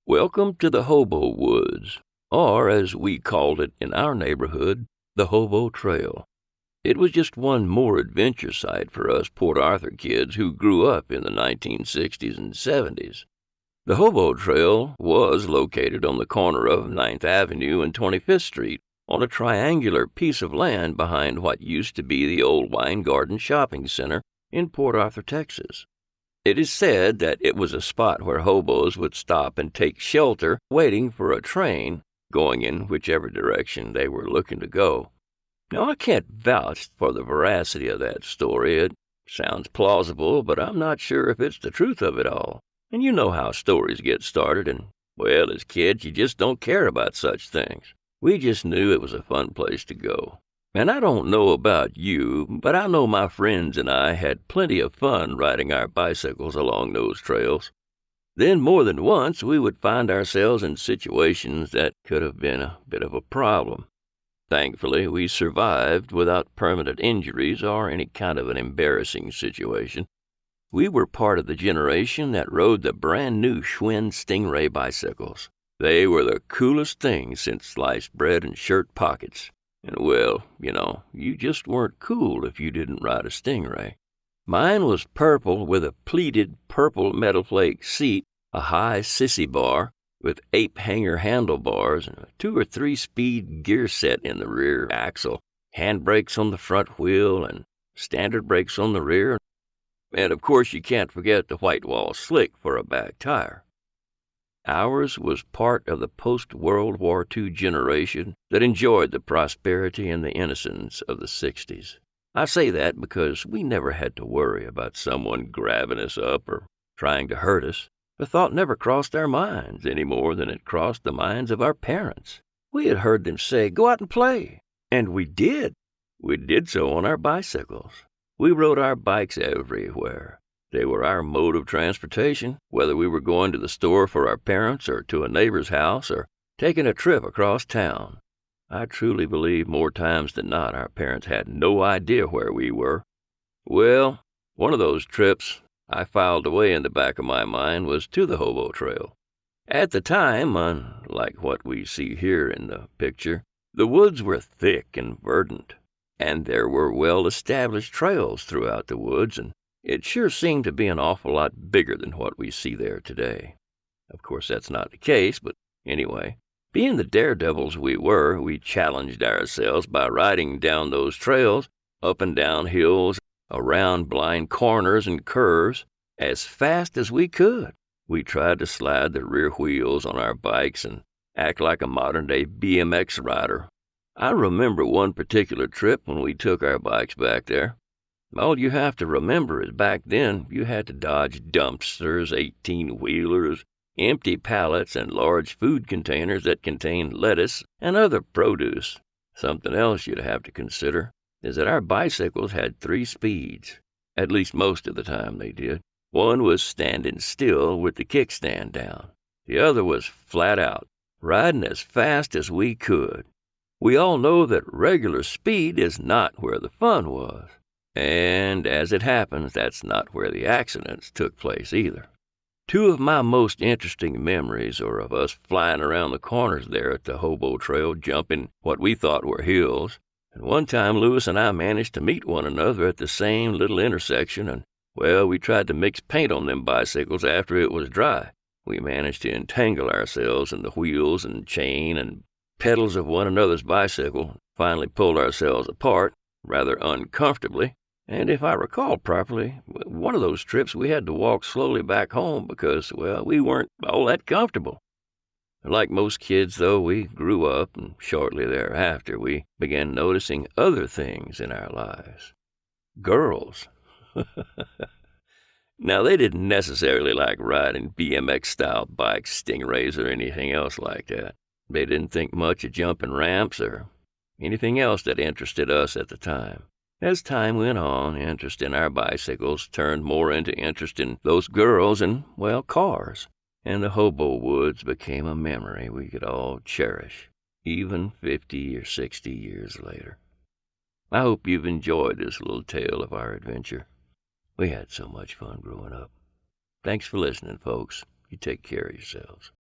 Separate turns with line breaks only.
Welcome to the Hobo Woods, or as we called it in our neighborhood, the Hobo Trail. It was just one more adventure site for us Port Arthur kids who grew up in the 1960s and 70s. The Hobo Trail was located on the corner of 9th Avenue and 25th Street on a triangular piece of land behind what used to be the old Wine Garden Shopping Center in Port Arthur, Texas. It is said that it was a spot where hobos would stop and take shelter waiting for a train going in whichever direction they were looking to go. Now, I can't vouch for the veracity of that story. It sounds plausible, but I'm not sure if it's the truth of it all. And you know how stories get started, and, well, as kids, you just don't care about such things. We just knew it was a fun place to go. And I don't know about you, but I know my friends and I had plenty of fun riding our bicycles along those trails. Then more than once we would find ourselves in situations that could have been a bit of a problem. Thankfully, we survived without permanent injuries or any kind of an embarrassing situation. We were part of the generation that rode the brand new Schwin Stingray bicycles. They were the coolest thing since sliced bread and shirt pockets. And, well, you just weren't cool if you didn't ride a Stingray. Mine was purple with a pleated purple metal flake seat, a high sissy bar with ape hanger handlebars, and a 2 or 3 speed gear set in the rear axle, handbrakes on the front wheel, and standard brakes on the rear. And, of course, you can't forget the white wall slick for a back tire. Ours was part of the post-World War II generation that enjoyed the prosperity and the innocence of the 60s. I say that because we never had to worry about someone grabbing us up or trying to hurt us. The thought never crossed our minds any more than it crossed the minds of our parents. We had heard them say, "Go out and play." And we did. We did so on our bicycles. We rode our bikes everywhere. They were our mode of transportation, whether we were going to the store for our parents or to a neighbor's house or taking a trip across town. I truly believe more times than not our parents had no idea where we were. Well, one of those trips I filed away in the back of my mind was to the Hobo Trail. At the time, unlike what we see here in the picture, the woods were thick and verdant, and there were well-established trails throughout the woods, and it sure seemed to be an awful lot bigger than what we see there today. Of course, that's not the case, but anyway, being the daredevils we were, we challenged ourselves by riding down those trails, up and down hills, around blind corners and curves, as fast as we could. We tried to slide the rear wheels on our bikes and act like a modern-day BMX rider. I remember one particular trip when we took our bikes back there. All you have to remember is back then you had to dodge dumpsters, 18-wheelers, empty pallets, and large food containers that contained lettuce and other produce. Something else you'd have to consider is that our bicycles had 3 speeds. At least most of the time they did. One was standing still with the kickstand down. The other was flat out, riding as fast as we could. We all know that regular speed is not where the fun was. And as it happens, that's not where the accidents took place either. 2 of my most interesting memories are of us flying around the corners there at the Hobo Trail, jumping what we thought were hills. And one time Lewis and I managed to meet one another at the same little intersection, and, well, we tried to mix paint on them bicycles after it was dry. We managed to entangle ourselves in the wheels and chain and pedals of one another's bicycle, finally pulled ourselves apart, rather uncomfortably. And if I recall properly, one of those trips we had to walk slowly back home because, well, we weren't all that comfortable. Like most kids, though, we grew up, and shortly thereafter we began noticing other things in our lives. Girls. Now, they didn't necessarily like riding BMX-style bikes, Stingrays, or anything else like that. They didn't think much of jumping ramps or anything else that interested us at the time. As time went on, interest in our bicycles turned more into interest in those girls and, well, cars. And the Hobo Woods became a memory we could all cherish, even 50 or 60 years later. I hope you've enjoyed this little tale of our adventure. We had so much fun growing up. Thanks for listening, folks. You take care of yourselves.